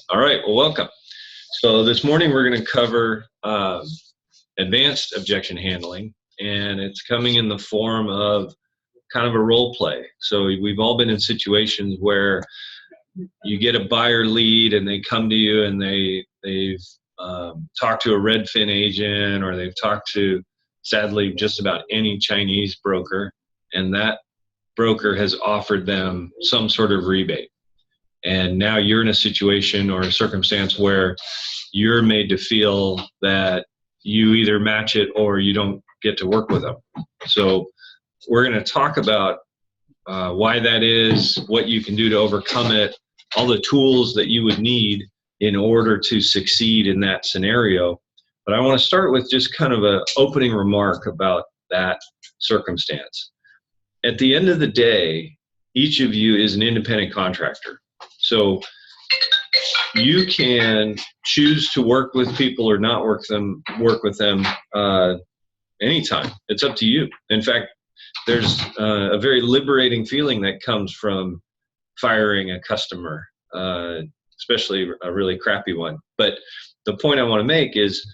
All right, well, welcome. So this morning we're going to cover advanced objection handling, and it's coming in the form of kind of a role play. So we've all been in situations where you get a buyer lead and they come to you and they've talked to a Redfin agent, or they've talked to, sadly, just about any Chinese broker, and that broker has offered them some sort of rebate. And now you're in a situation or a circumstance where you're made to feel that you either match it or you don't get to work with them. So we're going to talk about why that is, what you can do to overcome it, all the tools that you would need in order to succeed in that scenario. But I want to start with just kind of an opening remark about that circumstance. At the end of the day, each of you is an independent contractor. So you can choose to work with people or not work with them anytime. It's up to you. In fact, there's a very liberating feeling that comes from firing a customer, especially a really crappy one. But the point I want to make is,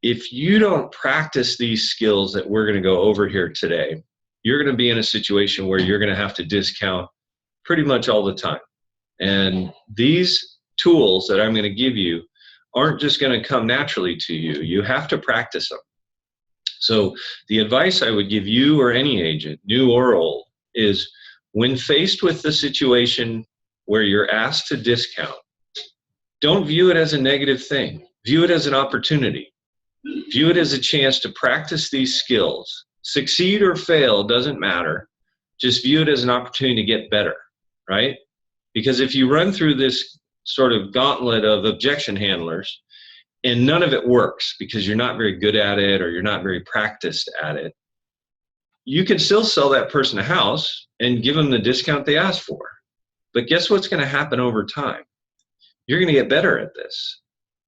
if you don't practice these skills that we're going to go over here today, you're going to be in a situation where you're going to have to discount pretty much all the time. And these tools that I'm going to give you aren't just going to come naturally to you. You have to practice them. So the advice I would give you or any agent, new or old, is when faced with the situation where you're asked to discount, don't view it as a negative thing. View it as an opportunity. View it as a chance to practice these skills. Succeed or fail, doesn't matter. Just view it as an opportunity to get better, right? Because if you run through this sort of gauntlet of objection handlers and none of it works because you're not very good at it or you're not very practiced at it, you can still sell that person a house and give them the discount they asked for. But guess what's going to happen over time? You're going to get better at this.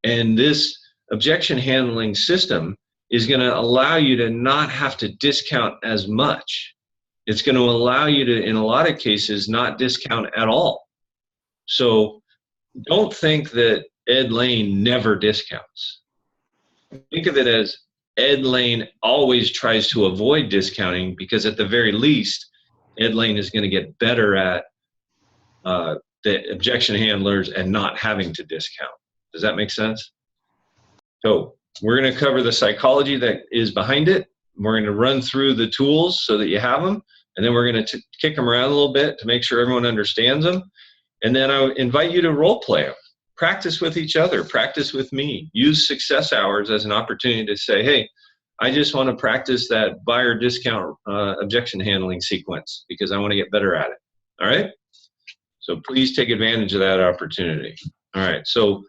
And this objection handling system is going to allow you to not have to discount as much. It's going to allow you to, in a lot of cases, not discount at all. So don't think that Ed Lane never discounts. Think of it as Ed Lane always tries to avoid discounting, because at the very least, Ed Lane is going to get better at the objection handlers and not having to discount. Does that make sense? So we're going to cover the psychology that is behind it. We're going to run through the tools so that you have them, and then we're going to kick them around a little bit to make sure everyone understands them. And then I invite you to role play them. Practice with each other. Practice with me. Use success hours as an opportunity to say, hey, I just want to practice that buyer discount objection handling sequence because I want to get better at it. All right? So please take advantage of that opportunity. All right. So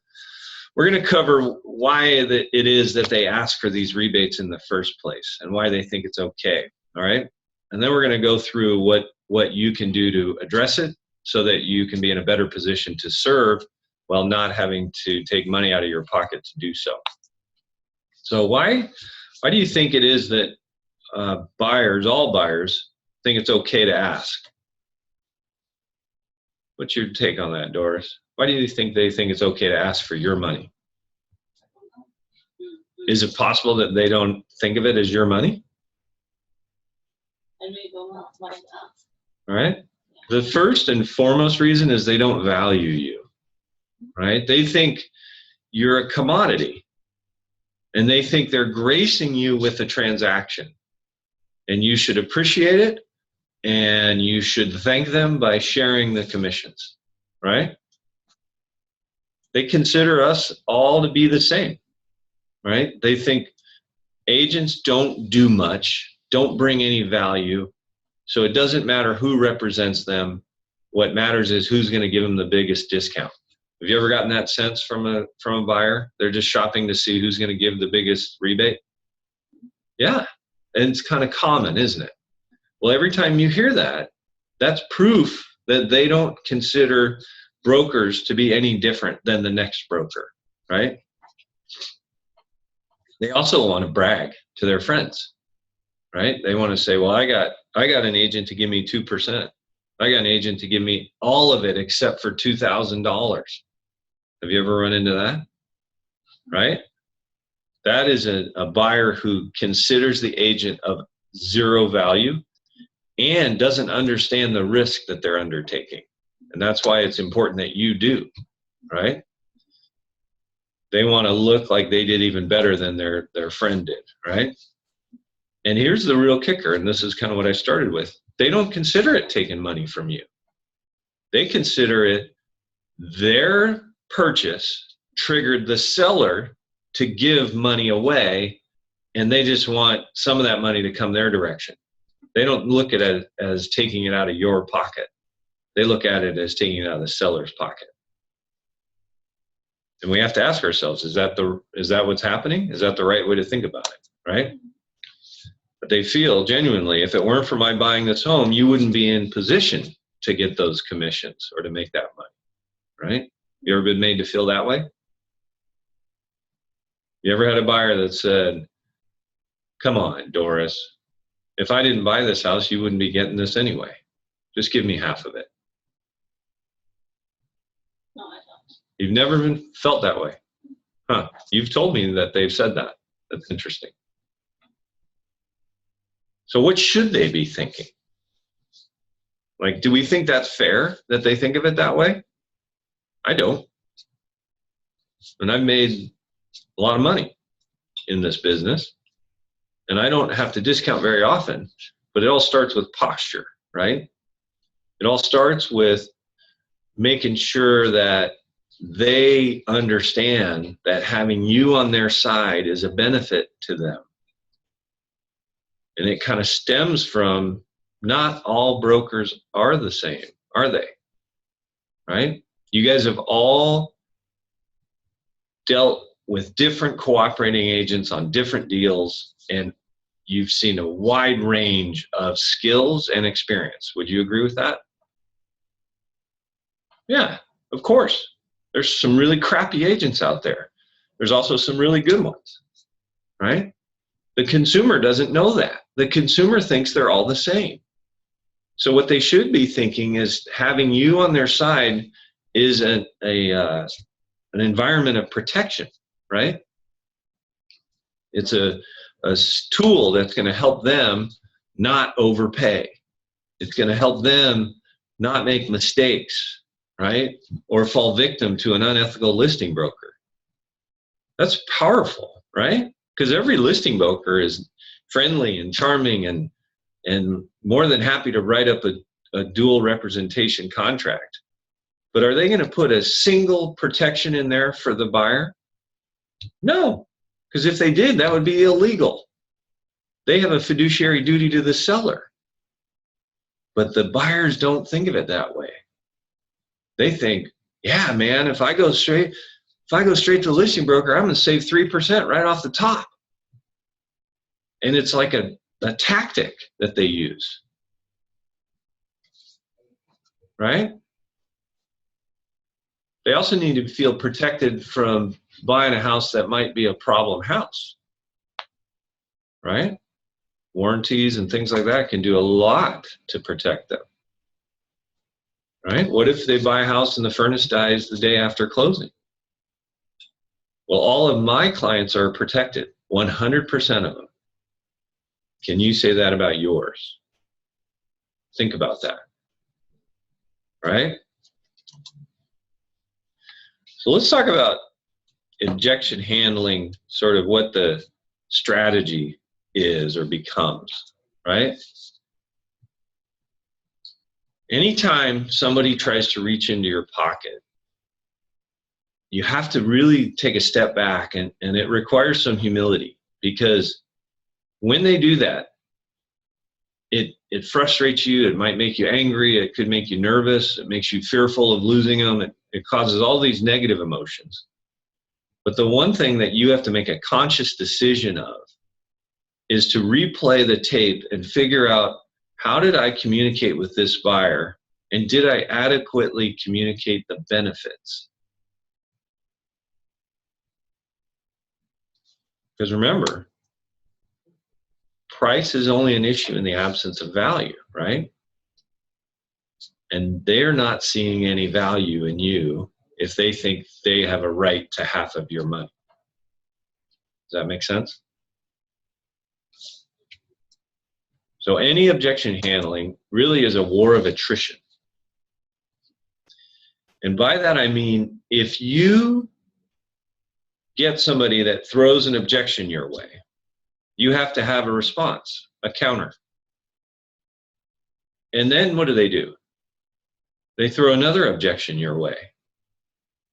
we're going to cover why it is that they ask for these rebates in the first place and why they think it's okay. All right? And then we're going to go through what you can do to address it, so that you can be in a better position to serve while not having to take money out of your pocket to do so. So why do you think it is that all buyers, think it's okay to ask? What's your take on that, Doris? Why do you think they think it's okay to ask for your money? Is it possible that they don't think of it as your money? And we go out like that. All right. The first and foremost reason is they don't value you, right? They think you're a commodity, and they think they're gracing you with a transaction, and you should appreciate it, and you should thank them by sharing the commissions, right? They consider us all to be the same, right? They think agents don't do much, don't bring any value. So it doesn't matter who represents them. What matters is who's going to give them the biggest discount. Have you ever gotten that sense from a buyer? They're just shopping to see who's going to give the biggest rebate? Yeah, and it's kind of common, isn't it? Well, every time you hear that, that's proof that they don't consider brokers to be any different than the next broker, right? They also want to brag to their friends, right? They want to say, well, I got an agent to give me 2%. I got an agent to give me all of it except for $2,000. Have you ever run into that? Right? That is a buyer who considers the agent of zero value and doesn't understand the risk that they're undertaking. And that's why it's important that you do, right? They want to look like they did even better than their friend did, right? And here's the real kicker, and this is kind of what I started with. They don't consider it taking money from you. They consider it their purchase triggered the seller to give money away, and they just want some of that money to come their direction. They don't look at it as taking it out of your pocket. They look at it as taking it out of the seller's pocket. And we have to ask ourselves, is that what's happening? Is that the right way to think about it, right? But they feel genuinely, if it weren't for my buying this home, you wouldn't be in position to get those commissions or to make that money, right? You ever been made to feel that way? You ever had a buyer that said, come on, Doris, if I didn't buy this house, you wouldn't be getting this anyway. Just give me half of it. No, I don't. You've never been felt that way? Huh. You've told me that they've said that. That's interesting. So what should they be thinking? Like, do we think that's fair that they think of it that way? I don't. And I've made a lot of money in this business, and I don't have to discount very often, but it all starts with posture, right? It all starts with making sure that they understand that having you on their side is a benefit to them. And it kind of stems from, not all brokers are the same, are they? Right? You guys have all dealt with different cooperating agents on different deals, and you've seen a wide range of skills and experience. Would you agree with that? Yeah, of course. There's some really crappy agents out there. There's also some really good ones, right? The consumer doesn't know that. The consumer thinks they're all the same. So what they should be thinking is having you on their side is an environment of protection, right? It's a tool that's going to help them not overpay. It's going to help them not make mistakes, right? Or fall victim to an unethical listing broker. That's powerful, right? Because every listing broker is friendly and charming and more than happy to write up a dual representation contract. But are they going to put a single protection in there for the buyer? No, because if they did, that would be illegal. They have a fiduciary duty to the seller. But the buyers don't think of it that way. They think, yeah, man, if I go straight to the listing broker, I'm going to save 3% right off the top. And it's like a tactic that they use, right? They also need to feel protected from buying a house that might be a problem house, right? Warranties and things like that can do a lot to protect them, right? What if they buy a house and the furnace dies the day after closing? Well, all of my clients are protected, 100% of them. Can you say that about yours? Think about that, right? So let's talk about objection handling, sort of what the strategy is or becomes, right? Anytime somebody tries to reach into your pocket, you have to really take a step back, and it requires some humility, because when they do that, it frustrates you. It might make you angry. It could make you nervous. It makes you fearful of losing them. It causes all these negative emotions. But the one thing that you have to make a conscious decision of is to replay the tape and figure out, how did I communicate with this buyer, and did I adequately communicate the benefits? Because remember, price is only an issue in the absence of value, right? And they're not seeing any value in you if they think they have a right to half of your money. Does that make sense? So any objection handling really is a war of attrition. And by that I mean, if you get somebody that throws an objection your way, you have to have a response, a counter. And then what do? They throw another objection your way.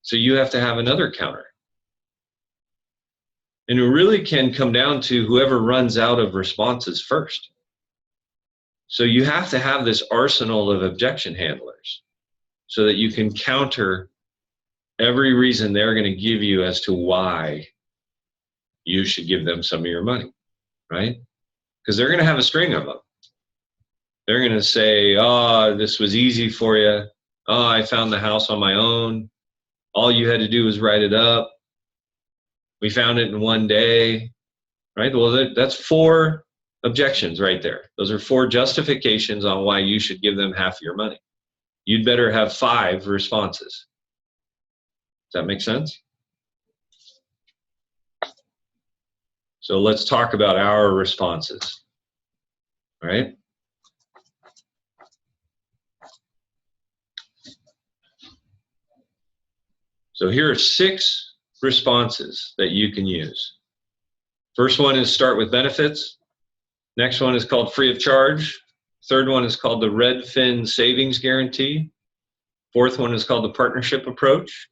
So you have to have another counter. And it really can come down to whoever runs out of responses first. So you have to have this arsenal of objection handlers so that you can counter every reason they're going to give you as to why you should give them some of your money, right? Because they're going to have a string of them. They're going to say, oh, this was easy for you. Oh, I found the house on my own. All you had to do was write it up. We found it in one day, right? Well, that's 4 objections right there. Those are 4 justifications on why you should give them half your money. You'd better have 5 responses. Does that make sense? So let's talk about our responses, all right? So here are 6 responses that you can use. First one is start with benefits. Next one is called free of charge. Third one is called the Redfin savings guarantee. Fourth one is called the partnership approach.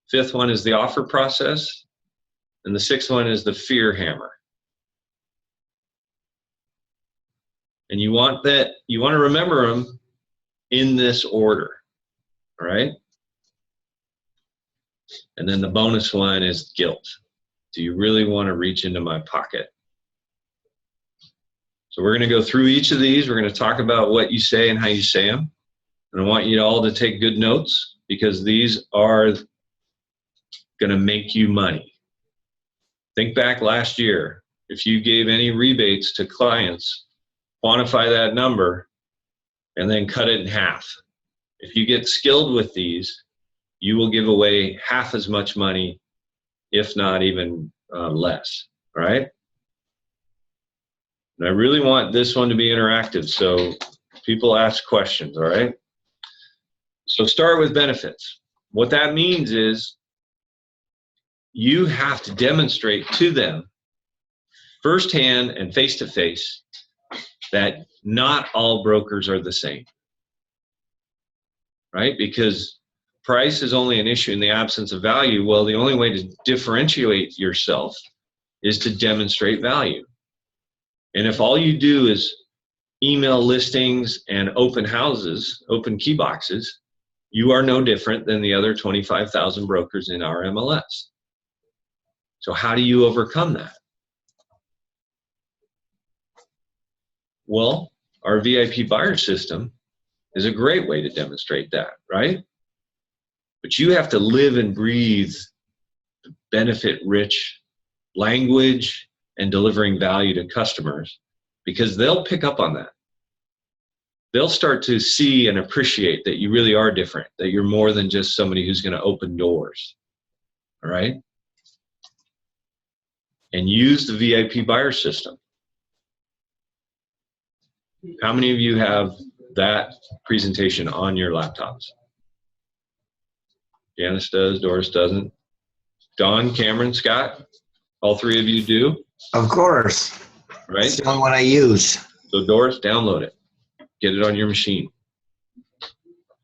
Fifth one is the offer process. And the 6th one is the fear hammer. And you want to remember them in this order, all right? And then the bonus one is guilt. Do you really want to reach into my pocket? So we're going to go through each of these. We're going to talk about what you say and how you say them. And I want you all to take good notes because these are going to make you money. Think back last year. If you gave any rebates to clients, quantify that number and then cut it in half. If you get skilled with these, you will give away half as much money, if not even less, all right? And I really want this one to be interactive, so people ask questions, all right? So start with benefits. What that means is you have to demonstrate to them firsthand and face-to-face that not all brokers are the same, right? Because price is only an issue in the absence of value. Well, the only way to differentiate yourself is to demonstrate value. And if all you do is email listings and open houses, open key boxes, you are no different than the other 25,000 brokers in our MLS. So how do you overcome that? Well, our VIP buyer system is a great way to demonstrate that, right? But you have to live and breathe benefit-rich language and delivering value to customers because they'll pick up on that. They'll start to see and appreciate that you really are different, that you're more than just somebody who's going to open doors, all right? And use the VIP buyer system. How many of you have that presentation on your laptops? Janice does, Doris doesn't. Don, Cameron, Scott, all 3 of you do? Of course. Right? It's the only one I use. So Doris, download it. Get it on your machine.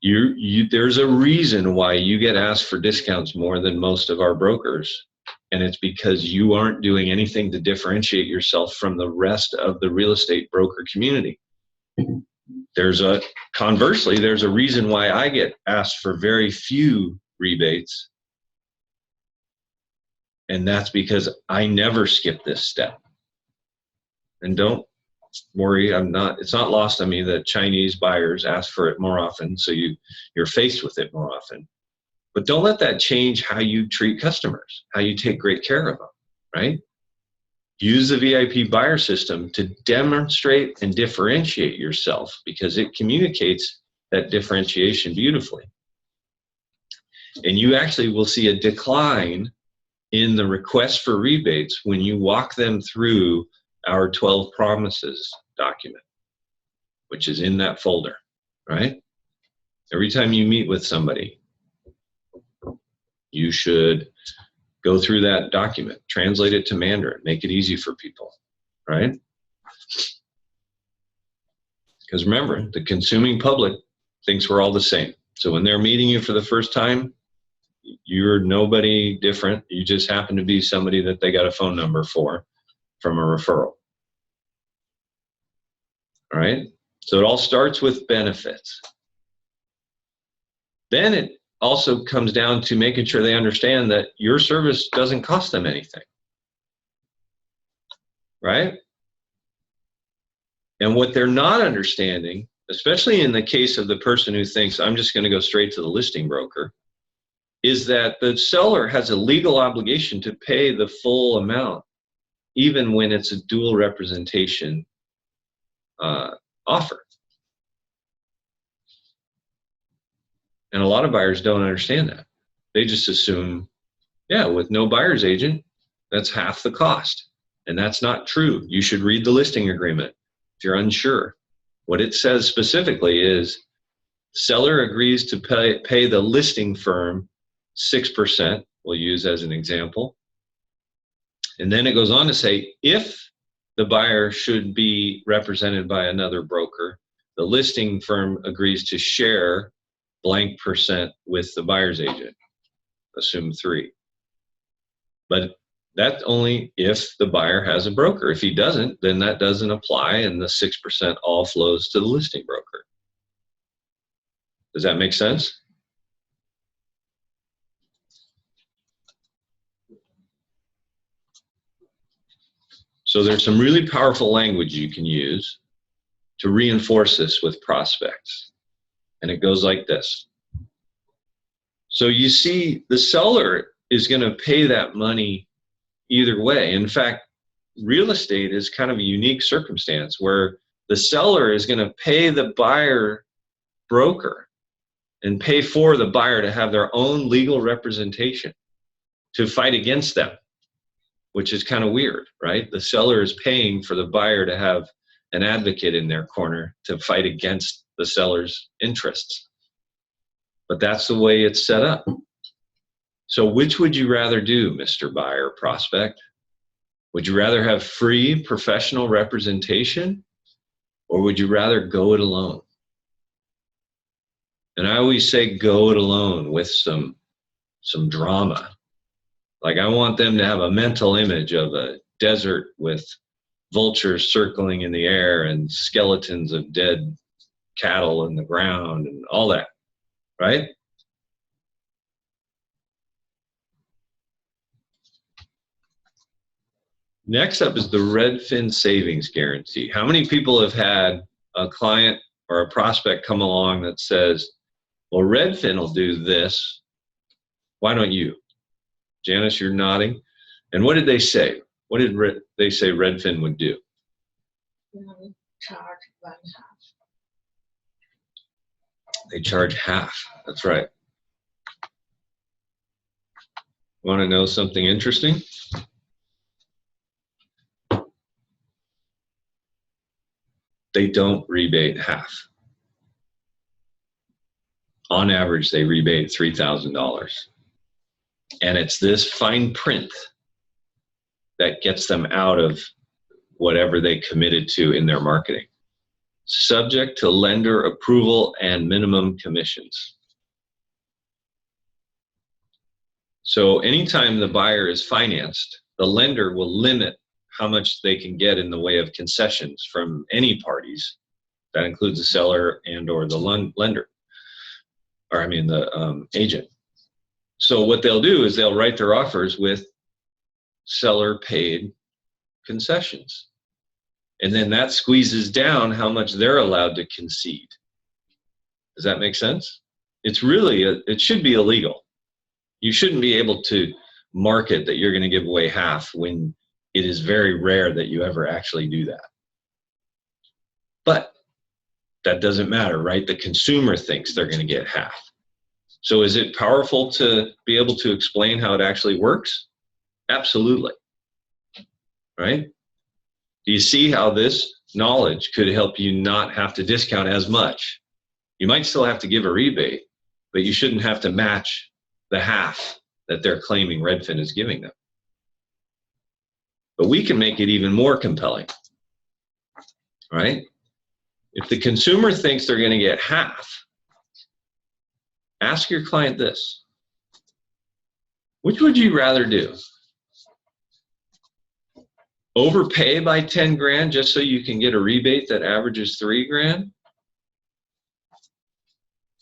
There's a reason why you get asked for discounts more than most of our brokers. And it's because you aren't doing anything to differentiate yourself from the rest of the real estate broker community. Conversely, there's a reason why I get asked for very few rebates. And that's because I never skip this step. And don't worry, it's not lost on me that Chinese buyers ask for it more often, so you're faced with it more often. But don't let that change how you treat customers, how you take great care of them, right? Use the VIP buyer system to demonstrate and differentiate yourself because it communicates that differentiation beautifully. And you actually will see a decline in the request for rebates when you walk them through our 12 promises document, which is in that folder, right? Every time you meet with somebody, you should go through that document, translate it to Mandarin, make it easy for people, right? Because remember, the consuming public thinks we're all the same. So when they're meeting you for the first time, you're nobody different. You just happen to be somebody that they got a phone number for from a referral. All right? So it all starts with benefits. Then it also comes down to making sure they understand that your service doesn't cost them anything. Right? And what they're not understanding, especially in the case of the person who thinks, I'm just going to go straight to the listing broker, is that the seller has a legal obligation to pay the full amount, even when it's a dual representation offer. And a lot of buyers don't understand that. They just assume, yeah, with no buyer's agent, that's half the cost. And that's not true. You should read the listing agreement if you're unsure. What it says specifically is seller agrees to pay the listing firm 6%, we'll use as an example. And then it goes on to say, if the buyer should be represented by another broker, the listing firm agrees to share blank percent with the buyer's agent, assume 3. But that's only if the buyer has a broker. If he doesn't, then that doesn't apply, and the 6% all flows to the listing broker. Does that make sense? So there's some really powerful language you can use to reinforce this with prospects. And it goes like this. So you see, the seller is going to pay that money either way. In fact, real estate is kind of a unique circumstance where the seller is going to pay the buyer broker and pay for the buyer to have their own legal representation to fight against them, which is kind of weird, right? The seller is paying for the buyer to have an advocate in their corner to fight against the seller's interests. But that's the way it's set up. So which would you rather do, Mr. Buyer Prospect? Would you rather have free professional representation, or would you rather go it alone? And I always say go it alone with some drama. Like, I want them to have a mental image of a desert with vultures circling in the air and skeletons of dead cattle in the ground and all that, right? Next up is the Redfin Savings Guarantee. How many people have had a client or a prospect come along that says, well, Redfin will do this, why don't you? Janice, you're nodding. And what did they say? What did they say Redfin would do? Charge 1/2. They charge half. That's right. Want to know something interesting? They don't rebate half. On average, they rebate $3,000. And it's this fine print that gets them out of whatever they committed to in their marketing. Subject to lender approval and minimum commissions. So anytime the buyer is financed, the lender will limit how much they can get in the way of concessions from any parties. That includes the seller and or the lender, or I mean the agent. So what they'll do is they'll write their offers with seller paid concessions. And then that squeezes down how much they're allowed to concede. Does that make sense? It's really, it should be illegal. You shouldn't be able to market that you're going to give away half when it is very rare that you ever actually do that. But that doesn't matter, right? The consumer thinks they're going to get half. So is it powerful to be able to explain how it actually works? Absolutely. Right? Do you see how this knowledge could help you not have to discount as much? You might still have to give a rebate, but you shouldn't have to match the half that they're claiming Redfin is giving them. But we can make it even more compelling, right? If the consumer thinks they're going to get half, ask your client this: which would you rather do? Overpay by 10 grand just so you can get a rebate that averages 3 grand?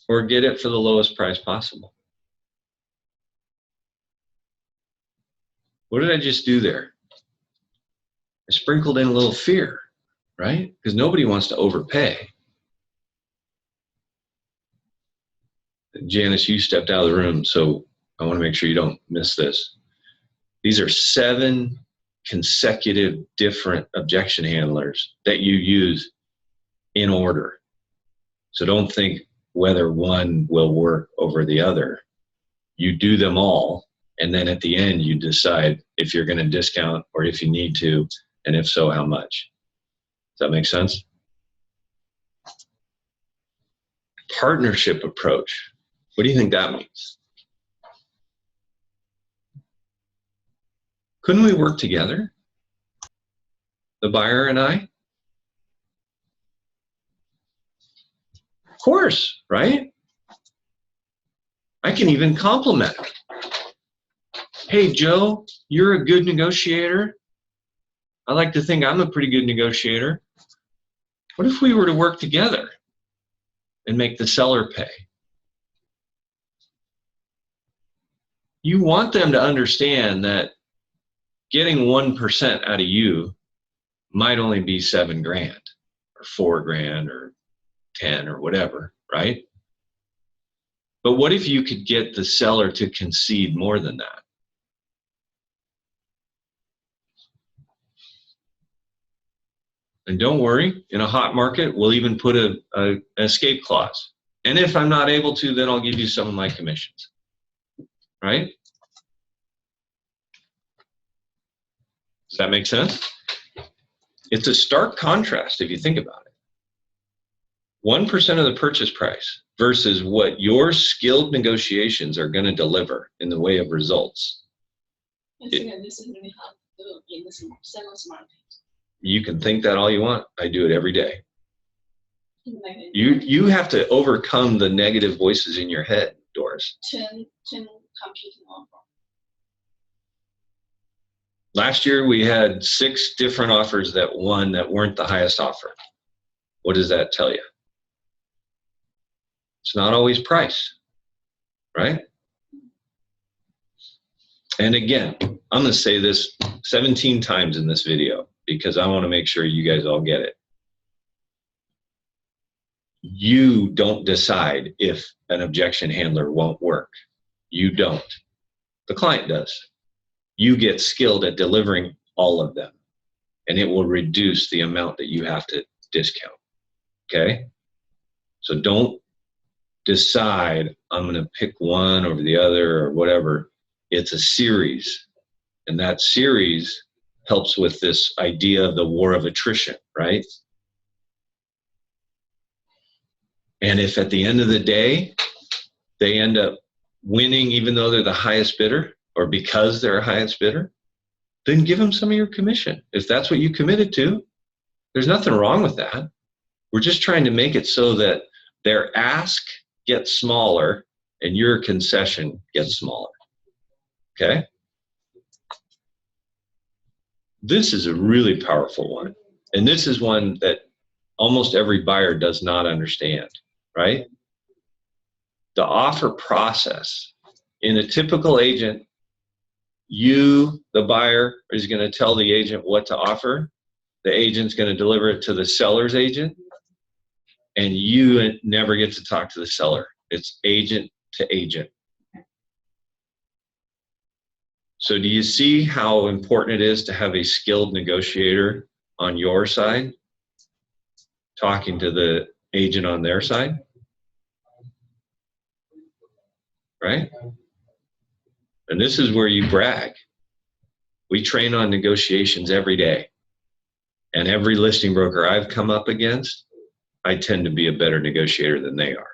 Or get it for the lowest price possible? What did I just do there? I sprinkled in a little fear, right? Because nobody wants to overpay. Janice, you stepped out of the room, so I want to make sure you don't miss this. These are 7 consecutive different objection handlers that you use in order. So don't think whether one will work over the other. You do them all, and then at the end you decide if you're going to discount or if you need to, and if so, how much. Does that make sense? Partnership approach. What do you think that means? Couldn't we work together? The buyer and I? Of course, right? I can even compliment him. Hey, Joe, you're a good negotiator. I like to think I'm a pretty good negotiator. What if we were to work together and make the seller pay? You want them to understand that getting 1% out of you might only be 7 grand or 4 grand or 10 or whatever, right? But what if you could get the seller to concede more than that? And don't worry, in a hot market, we'll even put an escape clause. And if I'm not able to, then I'll give you some of my commissions, right? Does that make sense? It's a stark contrast if you think about it. 1% of the purchase price versus what your skilled negotiations are going to deliver in the way of results. I think this is really hard to do in the seller's market. You can think that all you want. I do it every day. You have to overcome the negative voices in your head, Doris. 10 competing offer. Last year we had 6 different offers that won that weren't the highest offer. What does that tell you? It's not always price, right? And again, I'm going to say this 17 times in this video because I want to make sure you guys all get it. You don't decide if an objection handler won't work. You don't. The client does. You get skilled at delivering all of them, and it will reduce the amount that you have to discount. Okay? So don't decide I'm going to pick one over the other or whatever. It's a series, and that series helps with this idea of the war of attrition, right? And if at the end of the day they end up winning even though they're the highest bidder or because they're a highest bidder, then give them some of your commission. If that's what you committed to, there's nothing wrong with that. We're just trying to make it so that their ask gets smaller and your concession gets smaller. Okay? This is a really powerful one. And this is one that almost every buyer does not understand, right? The offer process. In a typical agent, you, the buyer, is going to tell the agent what to offer. The agent's going to deliver it to the seller's agent. And you never get to talk to the seller. It's agent to agent. So do you see how important it is to have a skilled negotiator on your side talking to the agent on their side? right? And this is where you brag. We train on negotiations every day. And every listing broker I've come up against, I tend to be a better negotiator than they are.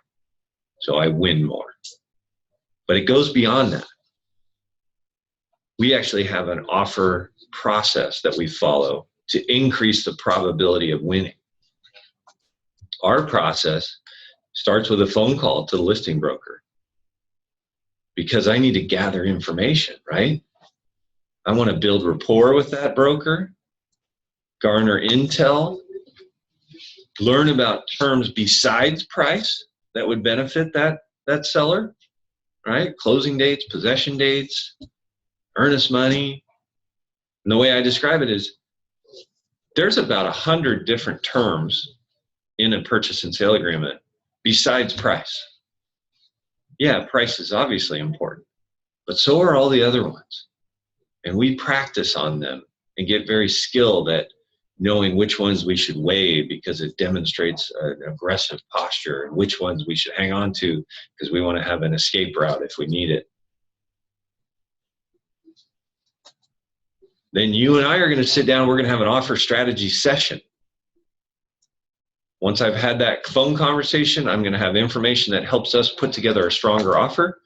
So I win more. But it goes beyond that. We actually have an offer process that we follow to increase the probability of winning. Our process starts with a phone call to the listing broker because I need to gather information, right? I want to build rapport with that broker, garner intel, learn about terms besides price that would benefit that seller, right? Closing dates, possession dates, earnest money. And the way I describe it is there's about 100 different terms in a purchase and sale agreement besides price. Yeah, price is obviously important, but so are all the other ones. And we practice on them and get very skilled at knowing which ones we should waive because it demonstrates an aggressive posture, and which ones we should hang on to because we want to have an escape route if we need it. Then you and I are going to sit down, we're going to have an offer strategy session. Once I've had that phone conversation, I'm going to have information that helps us put together a stronger offer,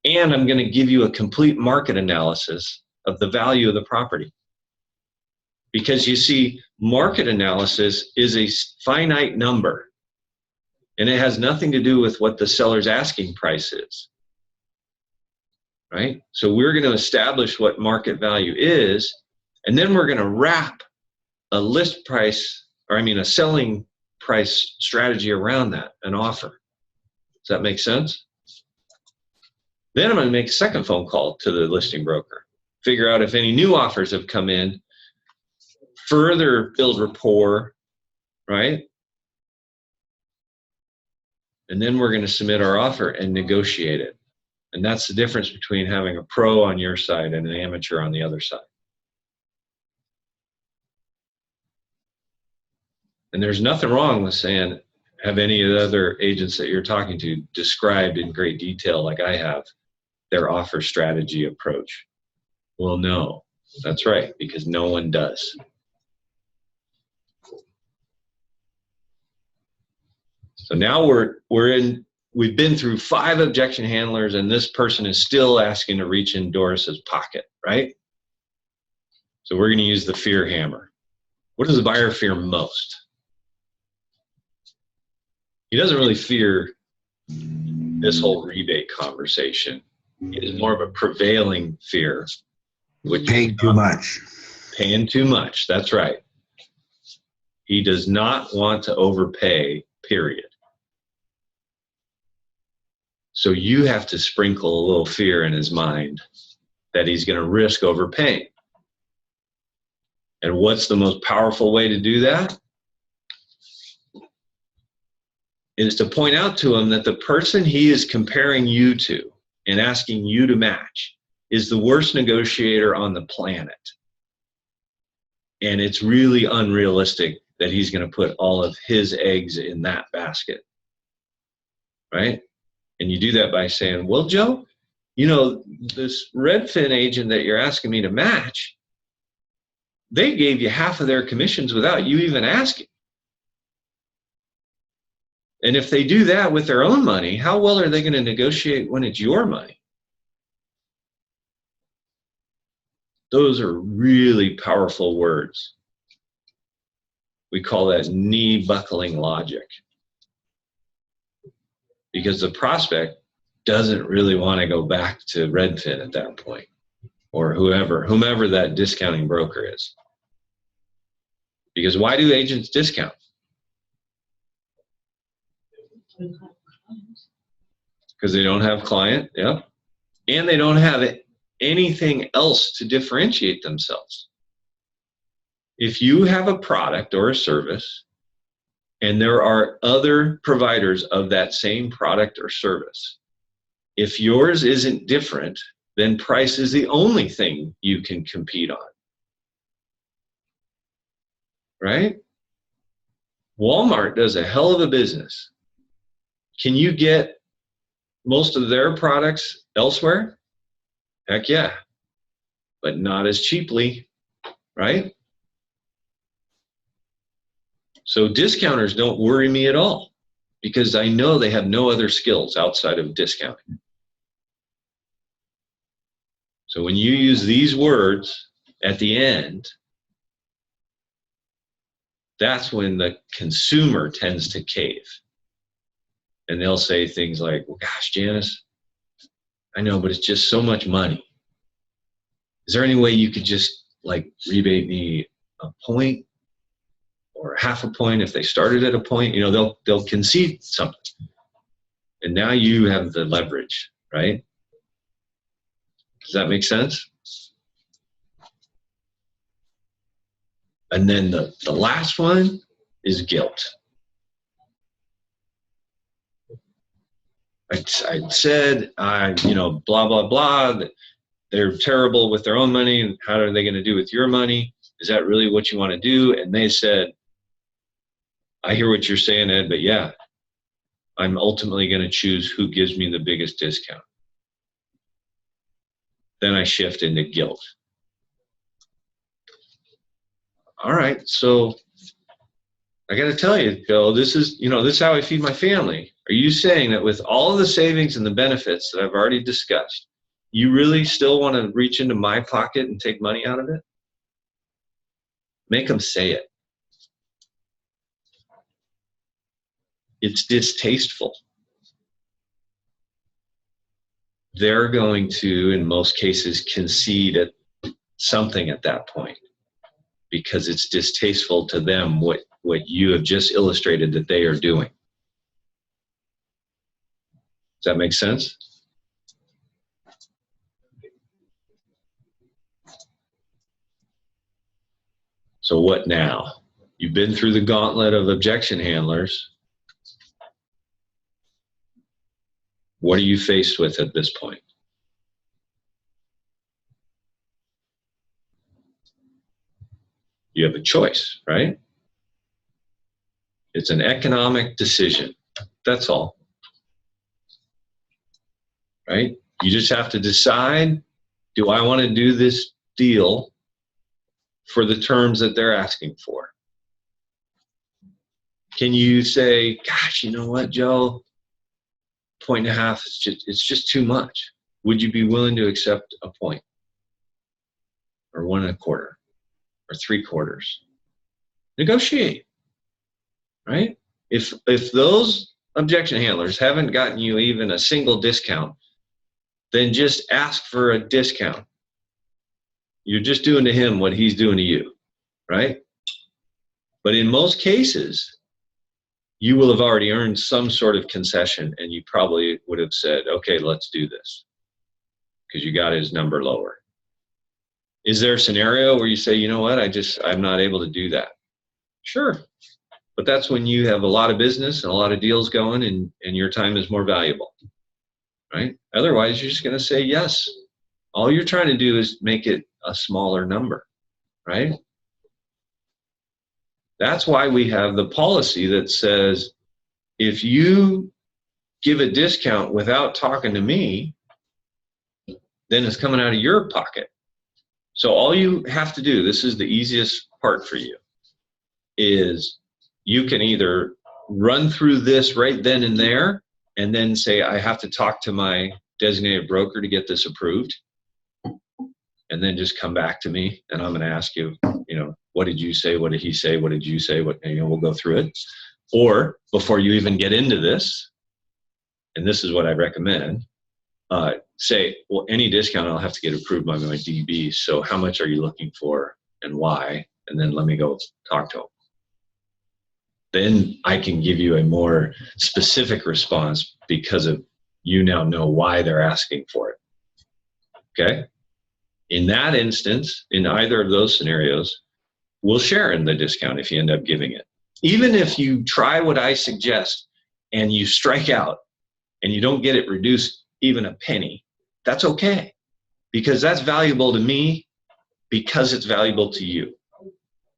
and I'm going to give you a complete market analysis of the value of the property. Because you see, market analysis is a finite number, and it has nothing to do with what the seller's asking price is, right? So we're going to establish what market value is, and then we're going to wrap a list price, a selling price strategy around that, an offer. Does that make sense? Then I'm going to make a second phone call to the listing broker, figure out if any new offers have come in, further build rapport, right? And then we're going to submit our offer and negotiate it. And that's the difference between having a pro on your side and an amateur on the other side. And there's nothing wrong with saying, have any of the other agents that you're talking to described in great detail, like I have, their offer strategy approach? Well, no, that's right, because no one does. So now we've been through 5 objection handlers, and this person is still asking to reach in Doris's pocket, right? So we're going to use the fear hammer. What does the buyer fear most? He doesn't really fear this whole rebate conversation. It is more of a prevailing fear, which Paying too much. Paying too much, that's right. He does not want to overpay, period. So you have to sprinkle a little fear in his mind that he's going to risk overpaying. And what's the most powerful way to do that? Is to point out to him that the person he is comparing you to and asking you to match is the worst negotiator on the planet. And it's really unrealistic that he's going to put all of his eggs in that basket, right? And you do that by saying, well, Joe, this Redfin agent that you're asking me to match, they gave you half of their commissions without you even asking. And if they do that with their own money, how well are they going to negotiate when it's your money? Those are really powerful words. We call that knee-buckling logic. Because the prospect doesn't really want to go back to Redfin at that point, or whomever that discounting broker is. Because why do agents discount? Because they don't have client, yep. And they don't have anything else to differentiate themselves. If you have a product or a service, and there are other providers of that same product or service, if yours isn't different, then price is the only thing you can compete on. Right? Walmart does a hell of a business. Can you get most of their products elsewhere? Heck yeah, but not as cheaply, right? So discounters don't worry me at all because I know they have no other skills outside of discounting. So when you use these words at the end, that's when the consumer tends to cave. And they'll say things like, well, gosh, Janice, I know, but it's just so much money. Is there any way you could just like rebate me a point or half a point if they started at a point? You know, they'll concede something. And now you have the leverage, right? Does that make sense? And then the last one is guilt. I said, you know, blah, blah, blah, that they're terrible with their own money, and how are they going to do with your money? Is that really what you want to do? And they said, I hear what you're saying, Ed, but yeah, I'm ultimately going to choose who gives me the biggest discount. Then I shift into guilt. All right, so I got to tell you, Bill, this is how I feed my family. Are you saying that with all of the savings and the benefits that I've already discussed, you really still want to reach into my pocket and take money out of it? Make them say it. It's distasteful. They're going to, in most cases, concede at something at that point because it's distasteful to them what you have just illustrated that they are doing. Does that make sense? So what now? You've been through the gauntlet of objection handlers. What are you faced with at this point? You have a choice, right? It's an economic decision. That's all. Right? You just have to decide, do I want to do this deal for the terms that they're asking for? Can you say, gosh, you know what, Joe? 1.5 it's just too much. Would you be willing to accept a point? Or 1.25? Or 3/4? Negotiate. Right? If those objection handlers haven't gotten you even a single discount, then just ask for a discount. You're just doing to him what he's doing to you, right? But in most cases, you will have already earned some sort of concession, and you probably would have said, okay, let's do this, because you got his number lower. Is there a scenario where you say, you know what, I'm not able to do that? Sure. But that's when you have a lot of business and a lot of deals going, and your time is more valuable, right? Otherwise, you're just going to say yes. All you're trying to do is make it a smaller number, right? That's why we have the policy that says, if you give a discount without talking to me, then it's coming out of your pocket. So all you have to do, this is the easiest part for you, is you can either run through this right then and there and then say, I have to talk to my designated broker to get this approved, and then just come back to me, and I'm going to ask you, what did you say? What did he say? What did you say? We'll go through it. Or before you even get into this, and this is what I recommend, say, well, any discount I'll have to get approved by my DB. So how much are you looking for and why? And then let me go talk to them. Then I can give you a more specific response because of you now know why they're asking for it. Okay? In that instance, in either of those scenarios, we'll share in the discount if you end up giving it. Even if you try what I suggest and you strike out and you don't get it reduced even a penny, that's okay, because that's valuable to me because it's valuable to you.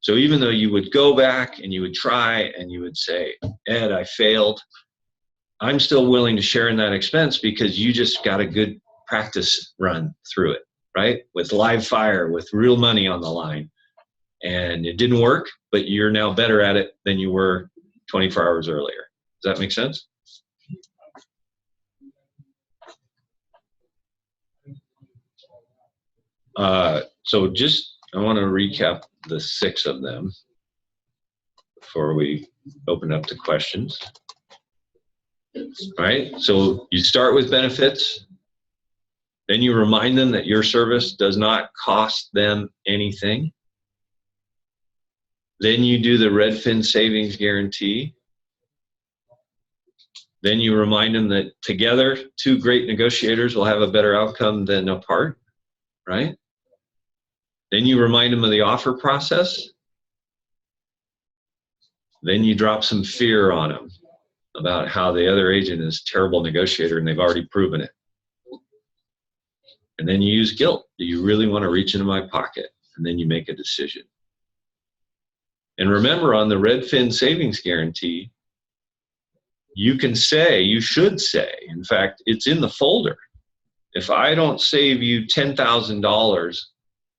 So even though you would go back and you would try and you would say, Ed, I failed, I'm still willing to share in that expense because you just got a good practice run through it, right? With live fire, with real money on the line. And it didn't work, but you're now better at it than you were 24 hours earlier. Does that make sense? So just, I want to recap the 6 of them before we open up to questions. All right, so you start with benefits, then you remind them that your service does not cost them anything. Then you do the Redfin savings guarantee. Then you remind them that together, 2 great negotiators will have a better outcome than apart, right? Then you remind them of the offer process. Then you drop some fear on them about how the other agent is a terrible negotiator and they've already proven it. And then you use guilt. Do you really want to reach into my pocket? And then you make a decision. And remember, on the Redfin savings guarantee, you can say, you should say, in fact, it's in the folder. If I don't save you $10,000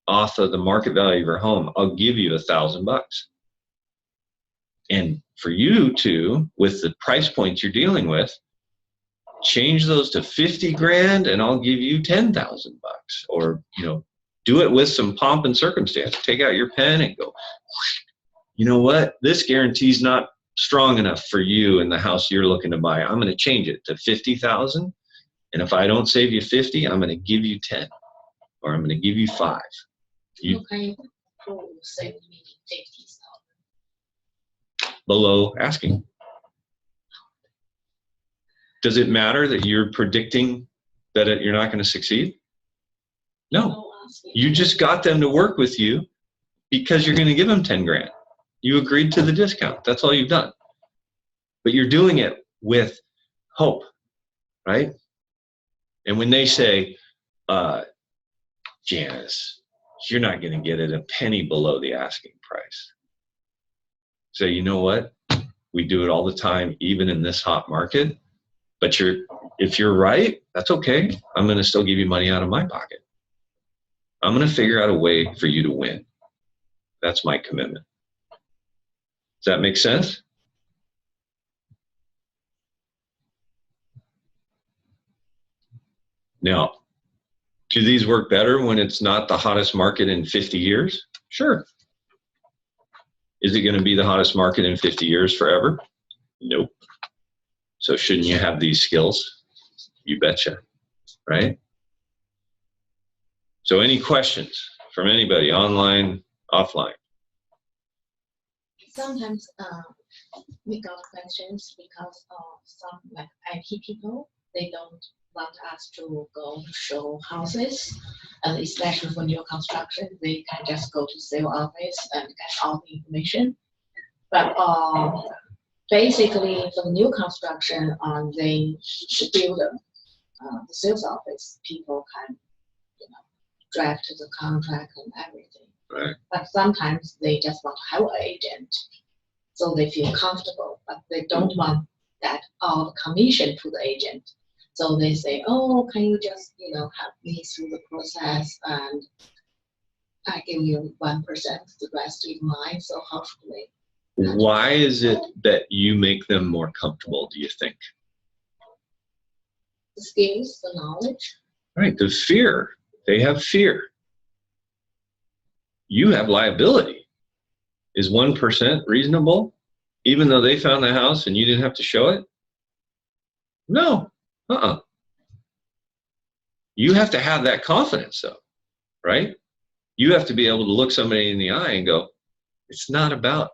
off of the market value of your home, I'll give you $1,000. And for you to, with the price points you're dealing with, change those to 50 grand and I'll give you $10,000. Or, do it with some pomp and circumstance. Take out your pen and go, you know what? This guarantee's not strong enough for you in the house you're looking to buy. I'm going to change it to 50,000. And if I don't save you 50, I'm going to give you 10, or I'm going to give you 5. Okay, who save me 50,000? Below asking. Does it matter that you're predicting that you're not going to succeed? No. You just got them to work with you because you're going to give them 10 grand. You agreed to the discount. That's all you've done. But you're doing it with hope, right? And when they say, Janice, you're not going to get it a penny below the asking price. Say, you know what? We do it all the time, even in this hot market. But if you're right, that's okay. I'm going to still give you money out of my pocket. I'm going to figure out a way for you to win. That's my commitment. Does that make sense? Now, do these work better when it's not the hottest market in 50 years? Sure. Is it going to be the hottest market in 50 years forever? Nope. So shouldn't you have these skills? You betcha, right? So any questions from anybody, online, offline? Sometimes we got questions because some like IT people, they don't want us to go show houses, and especially for new construction, they can just go to sale office and get all the information. But basically, for the new construction, they should build the sales office. People can, draft the contract and everything. Right. But sometimes they just want to have an agent, so they feel comfortable, but they don't want that all the commission to the agent. So they say, oh, can you just, help me through the process, and I give you 1%, the rest is mine, so hopefully. Why is it that you make them more comfortable, do you think? The skills, the knowledge. Right, the fear. They have fear. You have liability. Is 1% reasonable, even though they found the house and you didn't have to show it? No. You have to have that confidence, though, right? You have to be able to look somebody in the eye and go, it's not about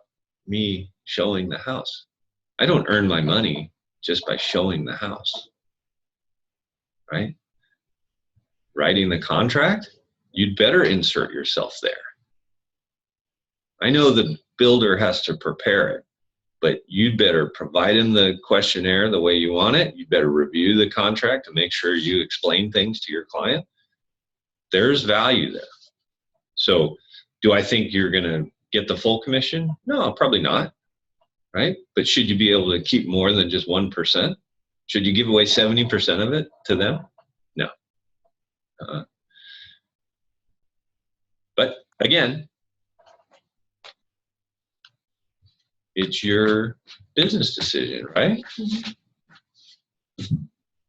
me showing the house. I don't earn my money just by showing the house, right? Writing the contract, you'd better insert yourself there. I know the builder has to prepare it, but you'd better provide him the questionnaire the way you want it. You better review the contract to make sure you explain things to your client. There's value there. So do I think you're going to get the full commission? No, probably not, right? But should you be able to keep more than just 1%? Should you give away 70% of it to them? No. But again, it's your business decision, right?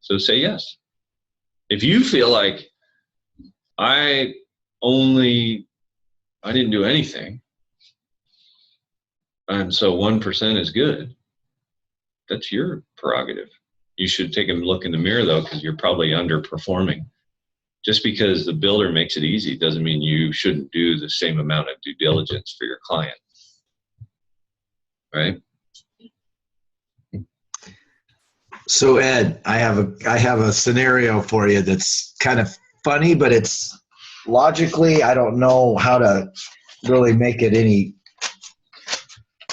So say yes. If you feel like I didn't do anything, and so 1% is good, that's your prerogative. You should take a look in the mirror, though, because you're probably underperforming. Just because the builder makes it easy doesn't mean you shouldn't do the same amount of due diligence for your client, right? So Ed, I have a scenario for you that's kind of funny, but it's logically, I don't know how to really make it any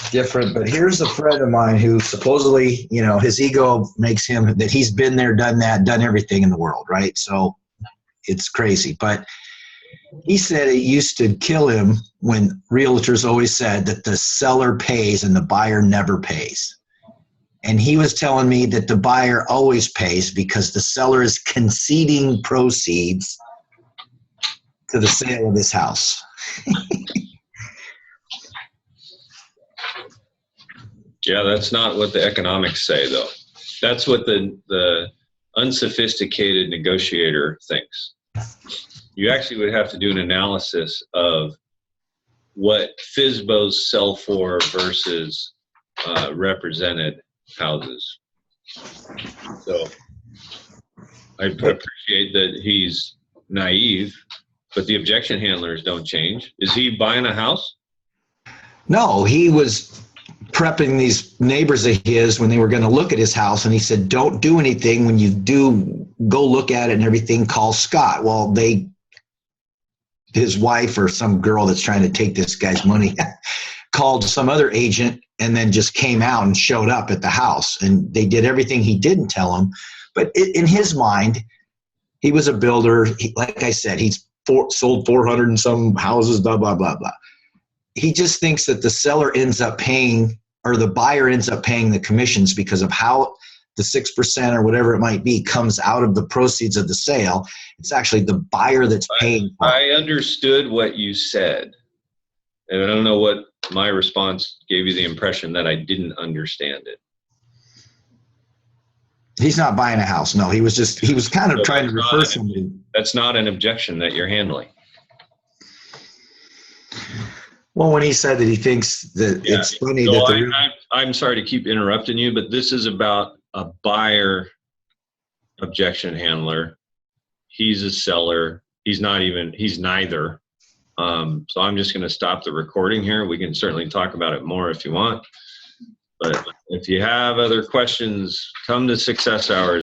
different. But here's a friend of mine who supposedly, his ego makes him that he's been there, done that, done everything in the world, right? So it's crazy. But he said it used to kill him when realtors always said that the seller pays and the buyer never pays. And he was telling me that the buyer always pays because the seller is conceding proceeds to the sale of his house. Yeah, that's not what the economics say, though. That's what the unsophisticated negotiator thinks. You actually would have to do an analysis of what FSBOs sell for versus represented houses. So I appreciate that he's naive, but the objection handlers don't change. Is he buying a house? No, he was prepping these neighbors of his when they were going to look at his house, and he said, don't do anything. When you do go look at it and everything, call Scott. Well, his wife or some girl that's trying to take this guy's money called some other agent and then just came out and showed up at the house, and they did everything he didn't tell them. But in his mind, he was a builder. Like I said, he's sold 400 and some houses, blah, blah, blah, blah. He just thinks that the seller ends up paying, or the buyer ends up paying the commissions because of how the 6% or whatever it might be comes out of the proceeds of the sale. It's actually the buyer that's paying for it. I understood what you said. And I don't know what my response gave you the impression that I didn't understand it. He's not buying a house. No, he was kind of trying to refer somebody. That's not an objection that you're handling. Well, when he said that he thinks that it's funny that I'm sorry to keep interrupting you, but this is about a buyer objection handler. He's a seller. He's neither. So I'm just going to stop the recording here. We can certainly talk about it more if you want. But if you have other questions, come to Success Hours.